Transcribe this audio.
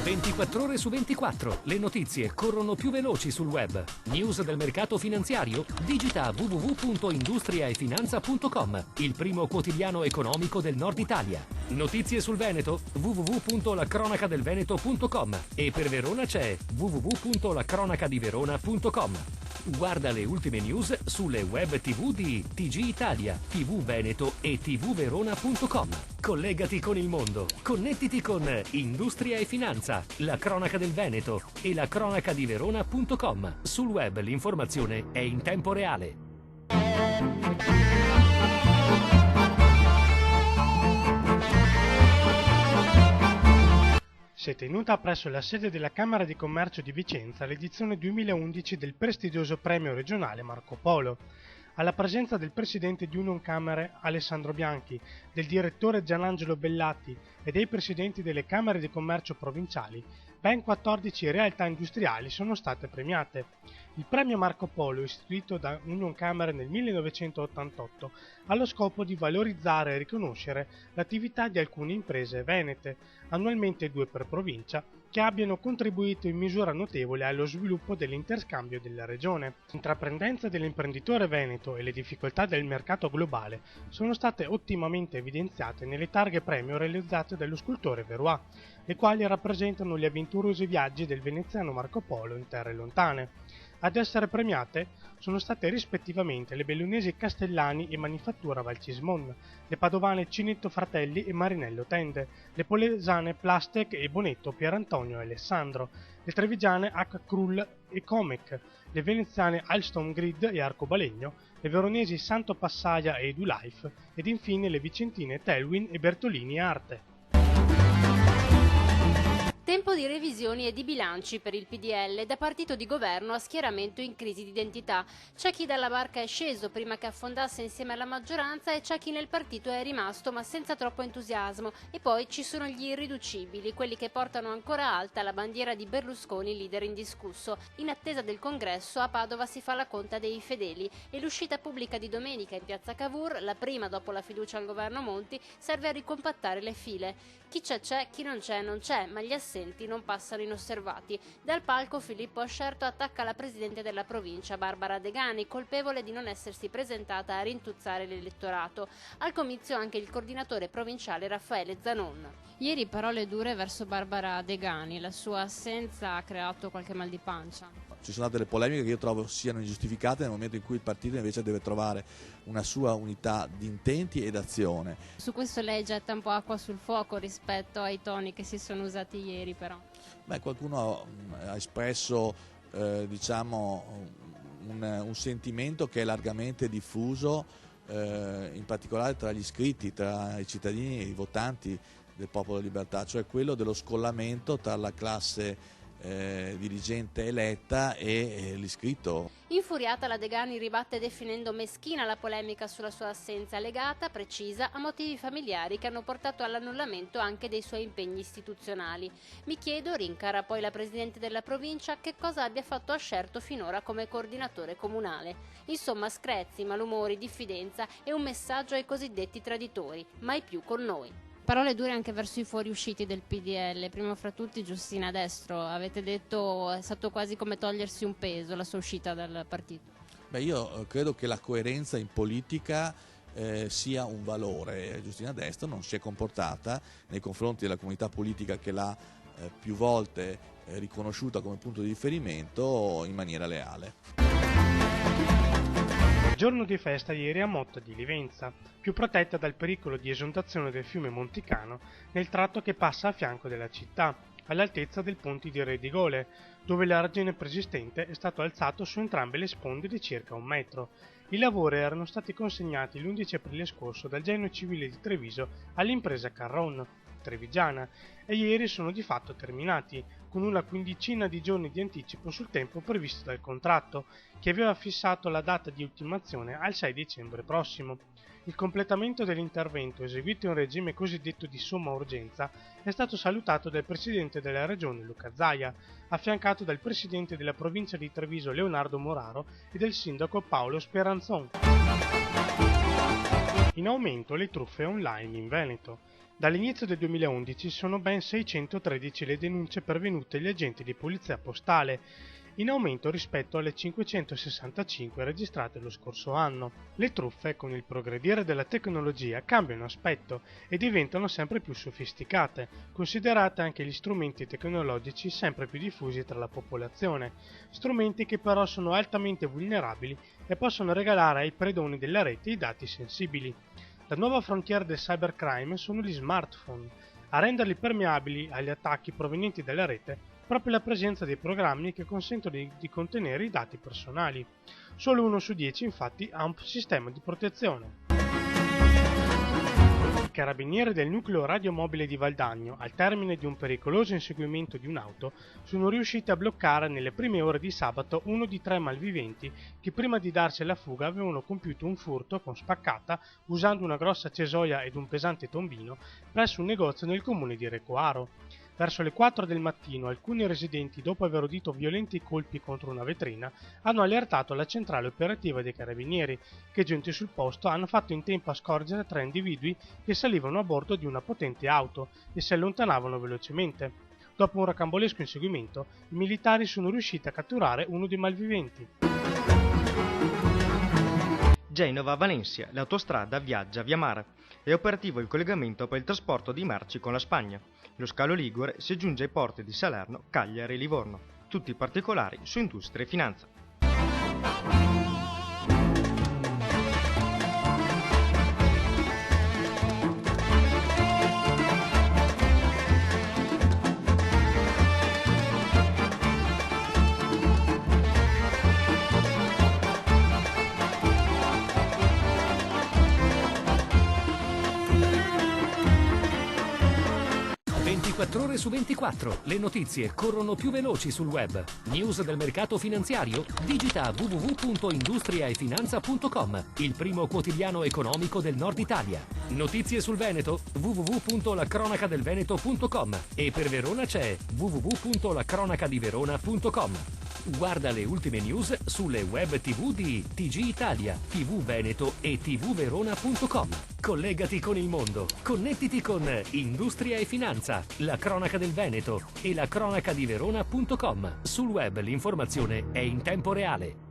24 ore su 24. Le notizie corrono più veloci sul web. News del mercato finanziario? Digita www.industriaefinanza.com, il primo quotidiano economico del Nord Italia. Notizie sul Veneto? www.lacronacadelveneto.com, e per Verona c'è www.lacronacadiverona.com. Guarda le ultime news sulle web TV di TG Italia, TV Veneto e tvverona.com. Collegati con il mondo. Connettiti con Industria e Finanza, la cronaca del Veneto e la cronacadiverona.com. Sul web l'informazione è in tempo reale. Si è tenuta presso la sede della Camera di Commercio di Vicenza l'edizione 2011 del prestigioso premio regionale Marco Polo. Alla presenza del presidente di Unioncamere Alessandro Bianchi, del direttore Gianangelo Bellatti e dei presidenti delle Camere di Commercio provinciali, ben 14 realtà industriali sono state premiate. Il premio Marco Polo, istituito da Unioncamere nel 1988, ha lo scopo di valorizzare e riconoscere l'attività di alcune imprese venete, annualmente 2 per provincia, che abbiano contribuito in misura notevole allo sviluppo dell'interscambio della regione. L'intraprendenza dell'imprenditore veneto e le difficoltà del mercato globale sono state ottimamente evidenziate nelle targhe premio realizzate dallo scultore Verois, le quali rappresentano gli avventurosi viaggi del veneziano Marco Polo in terre lontane. Ad essere premiate sono state rispettivamente le bellunesi Castellani e Manifattura Valcismon, le padovane Cinetto Fratelli e Marinello Tende, le polesane Plastec e Bonetto Pierantonio e Alessandro, le trevigiane H. Krull e Comec, le veneziane Alstom Grid e Arcobalegno, le veronesi Santo Passaia e EduLife ed infine le vicentine Telwin e Bertolini Arte. Tempo di revisioni e di bilanci per il PDL, da partito di governo a schieramento in crisi di identità. C'è chi dalla barca è sceso prima che affondasse insieme alla maggioranza e c'è chi nel partito è rimasto ma senza troppo entusiasmo. E poi ci sono gli irriducibili, quelli che portano ancora alta la bandiera di Berlusconi, leader indiscusso. In attesa del congresso a Padova si fa la conta dei fedeli e l'uscita pubblica di domenica in piazza Cavour, la prima dopo la fiducia al governo Monti, serve a ricompattare le file. Chi c'è, chi non c'è, non c'è, ma gli assenti non passano inosservati. Dal palco Filippo Ascerto attacca la presidente della provincia, Barbara Degani, colpevole di non essersi presentata a rintuzzare l'elettorato. Al comizio anche il coordinatore provinciale Raffaele Zanon. Ieri parole dure verso Barbara Degani, la sua assenza ha creato qualche mal di pancia. Ci sono delle polemiche che io trovo siano ingiustificate nel momento in cui il partito invece deve trovare una sua unità di intenti ed azione. Su questo lei getta un po' acqua sul fuoco rispetto ai toni che si sono usati ieri però. Qualcuno ha espresso un sentimento che è largamente diffuso, in particolare tra gli iscritti, tra i cittadini e i votanti del Popolo della Libertà, cioè quello dello scollamento tra la classe dirigente eletta e l'iscritto. Infuriata la Degani ribatte definendo meschina la polemica sulla sua assenza legata, precisa, a motivi familiari che hanno portato all'annullamento anche dei suoi impegni istituzionali. Mi chiedo, rincara poi la presidente della provincia, che cosa abbia fatto Ascerto finora come coordinatore comunale. Insomma, screzi, malumori, diffidenza e un messaggio ai cosiddetti traditori, mai più con noi. Parole dure anche verso i fuoriusciti del PDL, prima fra tutti Giustina Destro, avete detto è stato quasi come togliersi un peso la sua uscita dal partito. Io credo che la coerenza in politica sia un valore. Giustina Destro non si è comportata nei confronti della comunità politica che l'ha più volte riconosciuta come punto di riferimento in maniera leale. Giorno di festa ieri a Motta di Livenza, più protetta dal pericolo di esondazione del fiume Monticano nel tratto che passa a fianco della città, all'altezza del ponte di Redigole, dove l'argine preesistente è stato alzato su entrambe le sponde di circa 1 metro. I lavori erano stati consegnati l'11 aprile scorso dal Genio Civile di Treviso all'impresa Carron, trevigiana, e ieri sono di fatto terminati, con una quindicina di giorni di anticipo sul tempo previsto dal contratto, che aveva fissato la data di ultimazione al 6 dicembre prossimo. Il completamento dell'intervento, eseguito in regime cosiddetto di somma urgenza, è stato salutato dal Presidente della Regione Luca Zaia, affiancato dal Presidente della Provincia di Treviso Leonardo Moraro e del Sindaco Paolo Speranzon. In aumento le truffe online in Veneto. Dall'inizio del 2011 sono ben 613 le denunce pervenute agli agenti di polizia postale, in aumento rispetto alle 565 registrate lo scorso anno. Le truffe, con il progredire della tecnologia, cambiano aspetto e diventano sempre più sofisticate, considerate anche gli strumenti tecnologici sempre più diffusi tra la popolazione, strumenti che però sono altamente vulnerabili e possono regalare ai predoni della rete i dati sensibili. La nuova frontiera del cybercrime sono gli smartphone, a renderli permeabili agli attacchi provenienti dalla rete proprio la presenza dei programmi che consentono di contenere i dati personali. Solo 1 su 10 infatti ha un sistema di protezione. I carabinieri del nucleo radiomobile di Valdagno, al termine di un pericoloso inseguimento di un'auto, sono riusciti a bloccare nelle prime ore di sabato uno di 3 malviventi che prima di darsi alla fuga avevano compiuto un furto con spaccata usando una grossa cesoia ed un pesante tombino presso un negozio nel comune di Recoaro. Verso le 4 del mattino alcuni residenti, dopo aver udito violenti colpi contro una vetrina, hanno allertato la centrale operativa dei carabinieri, che giunti sul posto hanno fatto in tempo a scorgere 3 individui che salivano a bordo di una potente auto e si allontanavano velocemente. Dopo un rocambolesco inseguimento, i militari sono riusciti a catturare uno dei malviventi. Genova-Valencia, l'autostrada viaggia via mare. È operativo il collegamento per il trasporto di merci con la Spagna. Lo scalo Ligure si aggiunge ai porti di Salerno, Cagliari e Livorno. Tutti i particolari su Industria e Finanza. 24 ore su 24. Le notizie corrono più veloci sul web. News del mercato finanziario? Digita www.industriaefinanza.com, il primo quotidiano economico del Nord Italia. Notizie sul Veneto? www.lacronacadelveneto.com, e per Verona c'è www.lacronacadiverona.com. Guarda le ultime news sulle web TV di TG Italia, TV Veneto e tvverona.com. Collegati con il mondo. Connettiti con Industria e Finanza, la cronaca del Veneto e la cronacadiverona.com. Sul web l'informazione è in tempo reale.